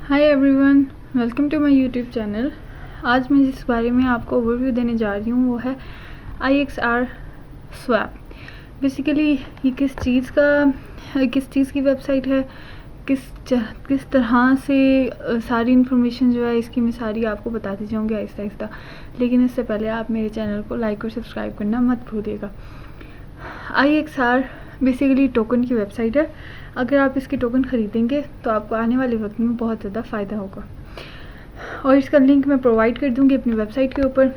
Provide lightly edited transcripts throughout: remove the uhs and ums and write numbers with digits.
Hi everyone, welcome to my YouTube channel. आज मैं जिस बारे में आपको ओवरव्यू देने जा रही हूँ वो है IXR स्वैप। बेसिकली ये किस चीज़ की वेबसाइट है, किस तरह से सारी इन्फॉर्मेशन जो है इसकी मैं सारी आपको बताती जाऊँगी आहिस्ता आहिस्ता। लेकिन इससे पहले आप मेरे चैनल को लाइक और सब्सक्राइब करना मत भूलिएगा। IXR बेसिकली टोकन की वेबसाइट है। अगर आप इसके टोकन ख़रीदेंगे तो आपको आने वाले वक्त में बहुत ज़्यादा फ़ायदा होगा और इसका लिंक मैं प्रोवाइड कर दूँगी अपनी वेबसाइट के ऊपर।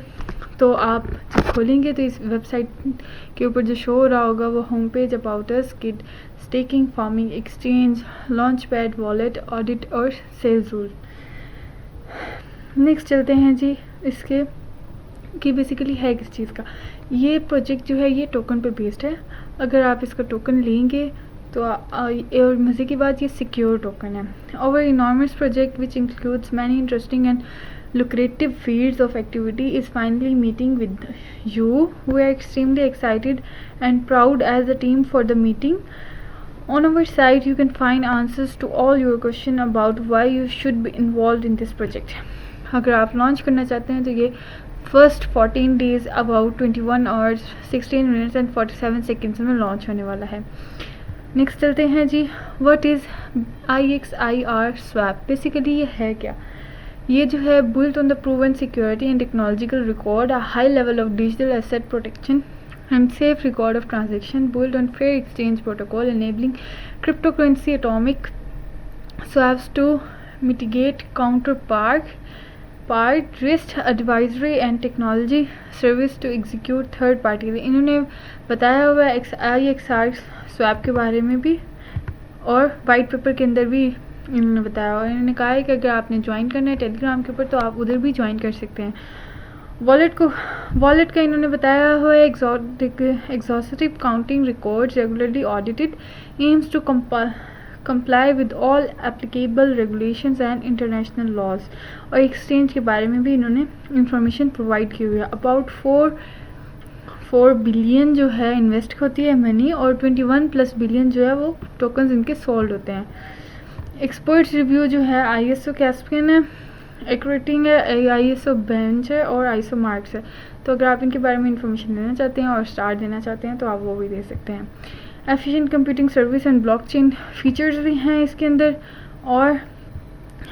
तो आप जब खोलेंगे तो इस वेबसाइट के ऊपर जो शो हो रहा होगा वो home page, about us, kit, staking, farming, exchange, launch pad, wallet, audit और सेल्स रूल। नेक्स्ट चलते हैं जी इसके कि बेसिकली है किस चीज़ का। ये प्रोजेक्ट जो है ये टोकन पे बेस्ड है। अगर आप इसका टोकन लेंगे तो और मज़े की बात ये सिक्योर टोकन है। Our enormous project, which includes many interesting and lucrative fields of activity, is finally meeting with you. We are extremely excited and proud as a team for the meeting. On our site, you can find answers to all your questions about why you should be involved in this project. अगर आप launch करना चाहते हैं तो ये first 14 days अबाउट 21 hours 16 minutes and 47 seconds में launch होने वाला है। नेक्स्ट चलते हैं जी, what is IXR swap. Basically ये है क्या। ये जो है built on the proven security and technological record, a high level of digital asset protection and safe record of transaction, built on fair exchange protocol, enabling cryptocurrency atomic swaps to mitigate counterpart risk, advisory and technology service to execute third party। इन्होंने बताया हुआ है IXR swap के बारे में भी और white paper के अंदर भी इन्होंने बताया हुआ है। इन्होंने कहा है कि अगर आपने ज्वाइन करना है टेलीग्राम के ऊपर तो आप उधर भी ज्वाइन कर सकते हैं। वॉलेट का इन्होंने बताया हुआ है exhaustive counting records, regularly audited, aims to comply with all applicable regulations and international laws। और एक्सचेंज के बारे में भी इन्होंने इंफॉर्मेशन प्रोवाइड की हुई है। अबाउट 4 बिलियन जो है इन्वेस्ट होती है मनी और 21+ बिलियन जो है वो टोकन्स इनके सोल्ड होते हैं। एक्सपर्ट्स रिव्यू जो है ISO कैस्पियन है, एक्रेटिंग है, ISO बेंच है और ISO मार्क्स है। तो अगर आप इनके बारे में इंफॉर्मेशन लेना चाहते हैं और स्टार देना चाहते हैं तो आप वो भी दे सकते हैं। Efficient computing service and blockchain features भी हैं इसके अंदर। और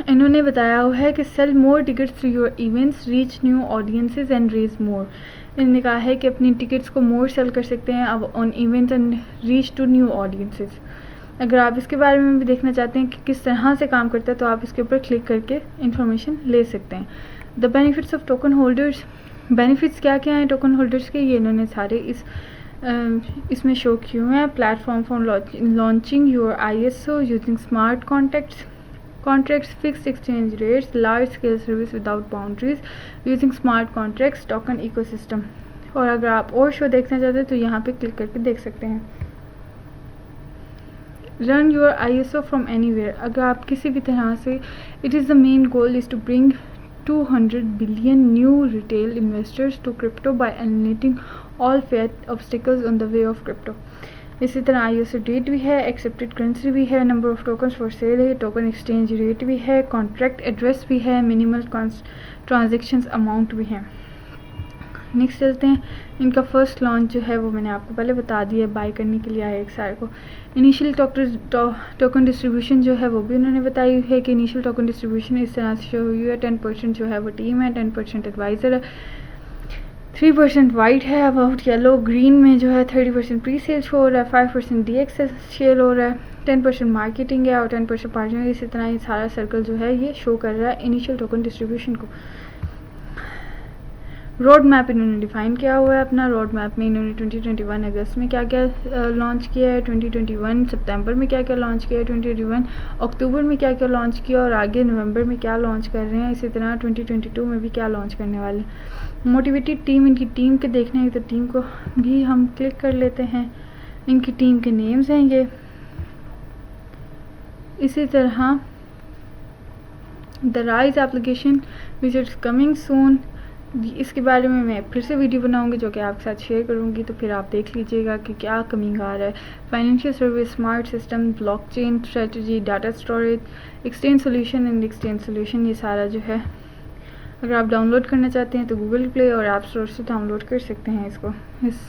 इन्होंने बताया हुआ है कि sell more tickets through your events, reach new audiences and raise more. इन्होंने कहा है कि अपनी टिकट्स को मोर सेल कर सकते हैं अब on events and reach to new audiences. अगर आप इसके बारे में भी देखना चाहते हैं कि किस तरह से काम करता है तो आप इसके ऊपर क्लिक करके इंफॉर्मेशन ले सकते हैं। The benefits of token holders, benefits क्या क्या हैं टोकन होल्डर्स के, ये इन्होंने सारे इसमें शो किए हुए हैं। Platform for launching your ISO using smart contracts, fixed exchange rates, large scale service without boundaries using smart contracts, token ecosystem. और अगर आप और शो देखना चाहते हैं तो यहाँ पे क्लिक करके देख सकते हैं। Run your ISO from anywhere, अगर आप किसी भी तरह से, it is the main goal is to bring 200 billion new retail investors to crypto by eliminating all fiat obstacles on the way of crypto। इसी तरह ISO डेट भी है, एक्सेप्टेड करेंसी भी है, number of tokens for sale है, token exchange rate भी है, contract address भी है, मिनिमल ट्रांजेक्शंस अमाउंट भी है। नेक्स्ट चलते हैं, इनका फर्स्ट लॉन्च जो है वो मैंने आपको पहले बता दिया है बाय करने के लिए IXR को। इनिशियल टोकन डिस्ट्रीब्यूशन जो है वो भी उन्होंने बताई हुई है कि इनिशियल टोकन डिस्ट्रीब्यूशन इस तरह से शो हुई है। 10% जो है वो टीम है, 10% एडवाइज़र है, 3% वाइट है, अबाउट येलो ग्रीन में जो है 30% प्री सेल शो हो रहा है, 5% DX शेयर हो रहा है, 10% मार्केटिंग है और 10% पार्टनर। इसी तरह ये सारा सर्कल जो है ये शो कर रहा है इनिशियल टोकन डिस्ट्रीब्यूशन को। रोड मैप इन्होंने डिफ़ाइन किया हुआ है अपना। रोड मैप में इन्होंने 2021 अगस्त में क्या क्या लॉन्च किया है, 2021 सितंबर में क्या क्या लॉन्च किया है, 2021 अक्टूबर में क्या क्या लॉन्च किया और आगे नवंबर में क्या लॉन्च कर रहे हैं। इसी तरह 2022 में भी क्या लॉन्च करने वाले हैं। मोटिवेटेड टीम, इनकी टीम के देखने हैं तो टीम को भी हम क्लिक कर लेते हैं। इनकी टीम के नेम्स हैं ये। इसी तरह the rise application which is coming soon, इसके बारे में मैं फिर से वीडियो बनाऊंगी जो कि आपके साथ शेयर करूंगी, तो फिर आप देख लीजिएगा कि क्या कमिंग आ रहा है। Financial service, smart system, blockchain strategy, data storage, exchange solution and exchange solution, ये सारा जो है अगर आप डाउनलोड करना चाहते हैं तो गूगल प्ले और ऐप स्टोर से डाउनलोड कर सकते हैं इसको, इस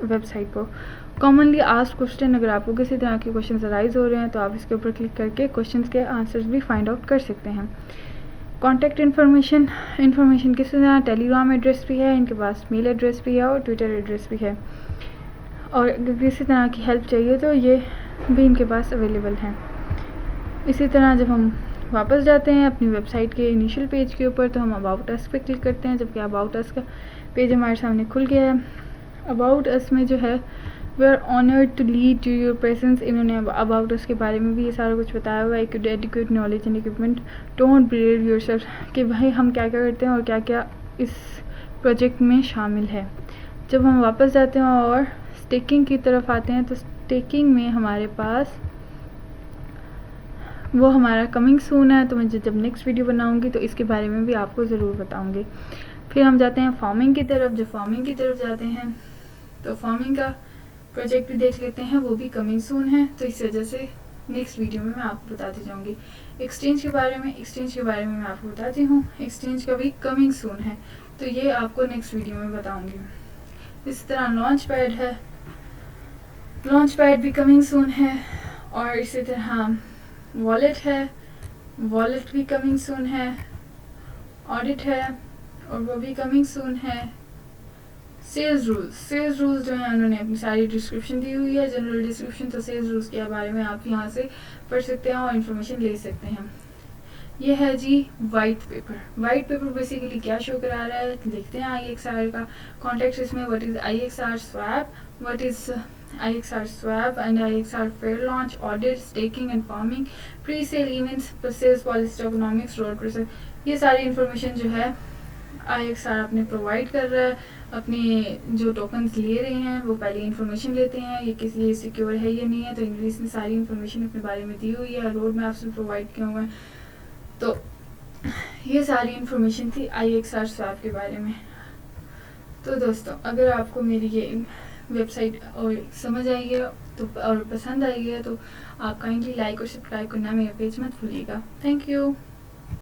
वेबसाइट को। कॉमनली आस्क्ड क्वेश्चन, अगर आपको किसी तरह के क्वेश्चन अराइज हो रहे हैं तो आप इसके ऊपर क्लिक करके क्वेश्चंस के आंसर्स भी फाइंड आउट कर सकते हैं। कॉन्टैक्ट इन्फॉर्मेशन किसी तरह टेलीग्राम एड्रेस भी है इनके पास, मेल एड्रेस भी है और ट्विटर एड्रेस भी है, और अगर किसी तरह की हेल्प चाहिए तो ये भी इनके पास अवेलेबल है। इसी तरह जब हम वापस जाते हैं अपनी वेबसाइट के इनिशियल पेज के ऊपर तो हम अबाउट अस पे क्लिक करते हैं, जबकि अबाउट अस का पेज हमारे सामने खुल गया है। अबाउट अस में जो है we are honoured to lead to your presence, इन्होंने अबाउट अस के बारे में भी ये सारा कुछ बताया हुआ है। Adequate knowledge and equipment, don't brave yourself, कि भाई हम क्या क्या करते हैं और क्या क्या इस प्रोजेक्ट में शामिल है। जब हम वापस जाते हैं और स्टेकिंग की तरफ आते हैं तो स्टेकिंग में हमारे पास वो हमारा कमिंग सून है, तो मैं जब नेक्स्ट वीडियो बनाऊंगी तो इसके बारे में भी आपको ज़रूर बताऊंगी। फिर हम जाते हैं फार्मिंग की तरफ। जब फार्मिंग की तरफ जाते हैं तो फार्मिंग का प्रोजेक्ट भी देख लेते हैं, वो भी कमिंग सून है, तो इस वजह से नेक्स्ट वीडियो में मैं आपको बताती जाऊंगी। एक्सचेंज के बारे में मैं आपको बताती हूँ, एक्सचेंज का भी कमिंग सून है, तो ये आपको नेक्स्ट वीडियो में बताऊंगी। इस तरह लॉन्च पैड है, लॉन्च पैड भी कमिंग सून है, और इसी तरह वॉलेट है, वॉलेट भी कमिंग सून है, ऑडिट है और वो भी कमिंग सून है। सेल्स रूल्स जो है उन्होंने अपनी सारी डिस्क्रिप्शन दी हुई है, जनरल डिस्क्रिप्शन, तो सेल्स रूल्स के बारे में आप यहाँ से पढ़ सकते हैं और इन्फॉर्मेशन ले सकते हैं। ये है जी वाइट पेपर बेसिकली क्या शो करा रहा है, देखते हैं IXR का कॉन्टेक्स्ट इसमें। What is IXR swap, what is IXR swap and IXR fair launch, audit, staking and farming, pre sale events, sales policy, economics, road process, ये सारी इन्फॉर्मेशन जो है IXR अपने प्रोवाइड कर रहा है। अपने जो टोकन्स ले रहे हैं वो पहले इन्फॉर्मेशन लेते हैं, ये किसी सिक्योर है या नहीं है, तो इंग्लिश में सारी इन्फॉर्मेशन अपने बारे में दी हुई है, रोड मैप्स भी प्रोवाइड किए हुए हैं। तो ये सारी इन्फॉर्मेशन थी IXR स्वैप के बारे में। तो दोस्तों अगर आपको मेरी ये वेबसाइट और समझ आई है तो और पसंद आई है तो आप काइंडली लाइक और सब्सक्राइब करना मेरा पेज मत भूलिएगा। Thank you.